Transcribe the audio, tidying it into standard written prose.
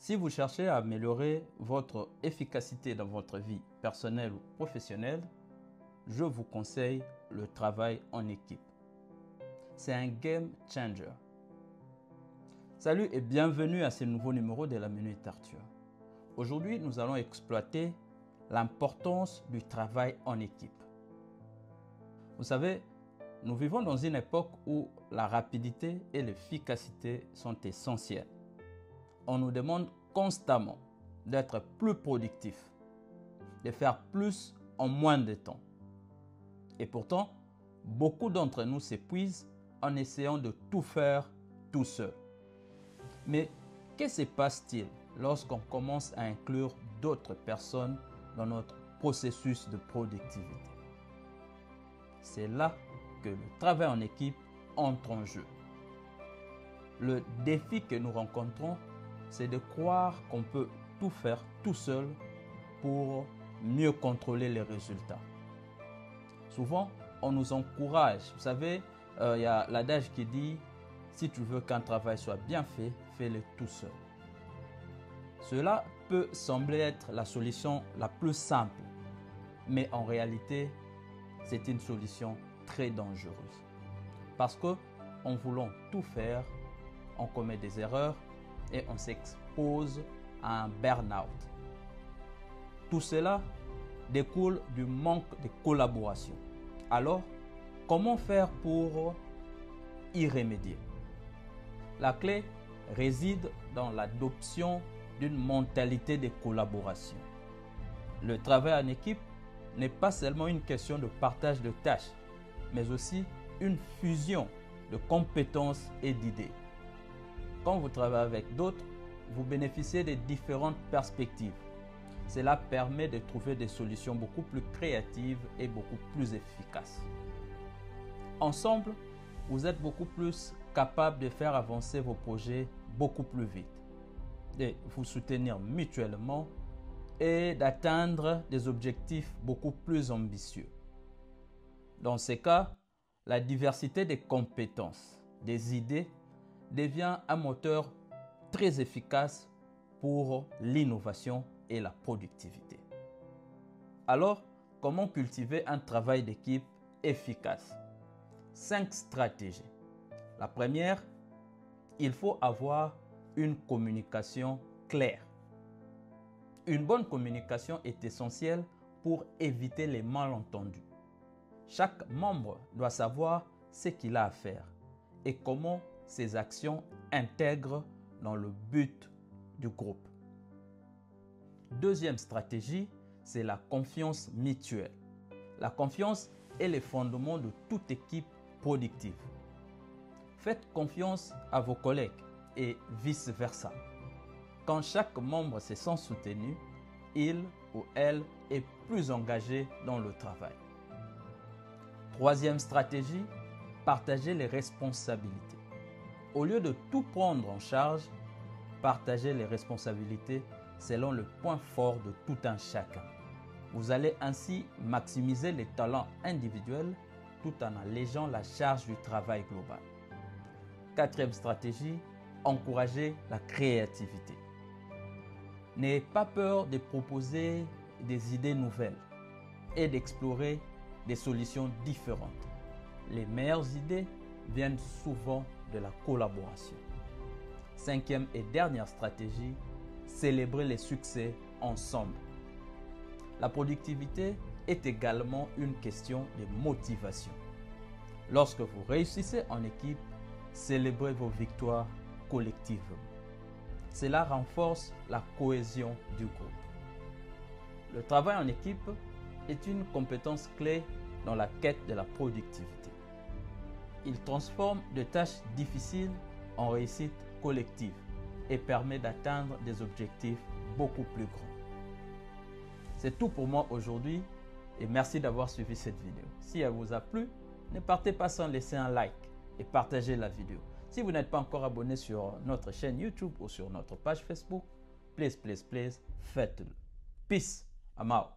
Si vous cherchez à améliorer votre efficacité dans votre vie personnelle ou professionnelle, je vous conseille le travail en équipe. C'est un game changer. Salut et bienvenue à ce nouveau numéro de la Minute Arthur. Aujourd'hui, nous allons exploiter l'importance du travail en équipe. Vous savez, nous vivons dans une époque où la rapidité et l'efficacité sont essentielles. On nous demande constamment d'être plus productif, de faire plus en moins de temps. Et pourtant, beaucoup d'entre nous s'épuisent en essayant de tout faire tout seul. Mais que se passe-t-il lorsqu'on commence à inclure d'autres personnes dans notre processus de productivité? C'est là que le travail en équipe entre en jeu. Le défi que nous rencontrons, c'est de croire qu'on peut tout faire tout seul pour mieux contrôler les résultats. Souvent, on nous encourage. Vous savez, il y a l'adage qui dit « Si tu veux qu'un travail soit bien fait, fais-le tout seul ». Cela peut sembler être la solution la plus simple, mais en réalité, c'est une solution très dangereuse. Parce que, en voulant tout faire, on commet des erreurs et on s'expose à un burn-out. Tout cela découle du manque de collaboration. Alors, comment faire pour y remédier? La clé réside dans l'adoption d'une mentalité de collaboration. Le travail en équipe n'est pas seulement une question de partage de tâches, mais aussi une fusion de compétences et d'idées. Quand vous travaillez avec d'autres, vous bénéficiez de différentes perspectives. Cela permet de trouver des solutions beaucoup plus créatives et beaucoup plus efficaces. Ensemble, vous êtes beaucoup plus capable de faire avancer vos projets beaucoup plus vite, de vous soutenir mutuellement et d'atteindre des objectifs beaucoup plus ambitieux. Dans ces cas, la diversité des compétences, des idées, devient un moteur très efficace pour l'innovation et la productivité. Alors, comment cultiver un travail d'équipe efficace? 5 stratégies. La première, il faut avoir une communication claire. Une bonne communication est essentielle pour éviter les malentendus. Chaque membre doit savoir ce qu'il a à faire et comment ses actions intègrent dans le but du groupe. Deuxième stratégie, c'est la confiance mutuelle. La confiance est le fondement de toute équipe productive. Faites confiance à vos collègues et vice-versa. Quand chaque membre se sent soutenu, il ou elle est plus engagé dans le travail. Troisième stratégie, partagez les responsabilités. Au lieu de tout prendre en charge, partagez les responsabilités selon le point fort de tout un chacun. Vous allez ainsi maximiser les talents individuels tout en allégeant la charge du travail global. Quatrième stratégie, encouragez la créativité. N'ayez pas peur de proposer des idées nouvelles et d'explorer des solutions différentes. Les meilleures idées viennent souvent de la collaboration. Cinquième et dernière stratégie, célébrez les succès ensemble. La productivité est également une question de motivation. Lorsque vous réussissez en équipe, célébrez vos victoires collectivement. Cela renforce la cohésion du groupe. Le travail en équipe est une compétence clé dans la quête de la productivité. Il transforme des tâches difficiles en réussite collective et permet d'atteindre des objectifs beaucoup plus grands. C'est tout pour moi aujourd'hui et merci d'avoir suivi cette vidéo. Si elle vous a plu, ne partez pas sans laisser un like et partager la vidéo. Si vous n'êtes pas encore abonné sur notre chaîne YouTube ou sur notre page Facebook, please, faites-le. Peace, I'm out.